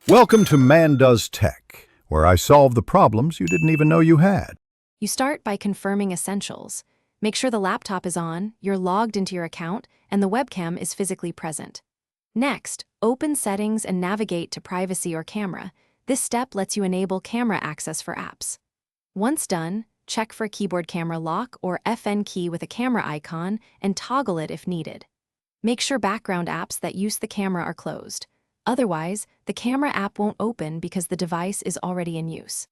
Welcome to Man Does Tech, where I solve the problems you didn't even know you had. You start by confirming essentials. Make sure the laptop is on, you're logged into your account, and the webcam is physically present. Next, open Settings and navigate to Privacy or Camera. This step lets you enable camera access for apps. Once done, check for keyboard camera lock or FN key with a camera icon and toggle it if needed. Make sure background apps that use the camera are closed. Otherwise, the camera app won't open because the device is already in use.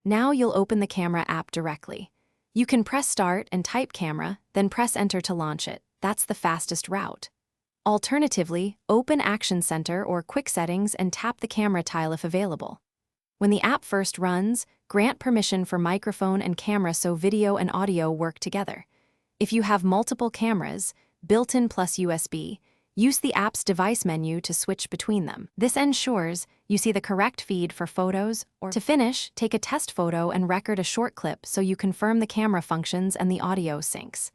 Now you'll open the camera app directly. You can press Start and type Camera, then press Enter to launch it. That's the fastest route. Alternatively, open Action Center or Quick Settings and tap the camera tile if available. When the app first runs, grant permission for microphone and camera so video and audio work together. If you have multiple cameras, built-in plus USB, use the app's device menu to switch between them. This ensures you see the correct feed for photos, or to finish, take a test photo and record a short clip so you confirm the camera functions and the audio syncs.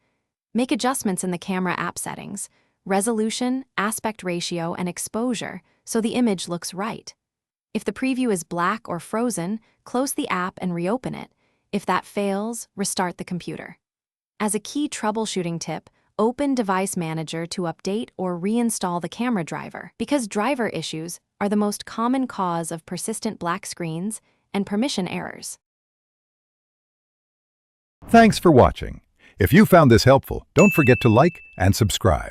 Make adjustments in the camera app settings, resolution, aspect ratio, and exposure so the image looks right. If the preview is black or frozen, close the app and reopen it. If that fails, restart the computer. As a key troubleshooting tip, open Device Manager to update or reinstall the camera driver, because driver issues are the most common cause of persistent black screens and permission errors. Thanks for watching. If you found this helpful, don't forget to like and subscribe.